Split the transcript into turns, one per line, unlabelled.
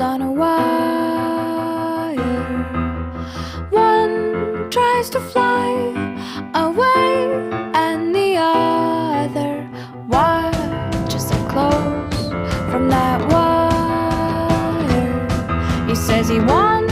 on a wire. One tries to fly away, and the other watches it close from that wire. He says he wants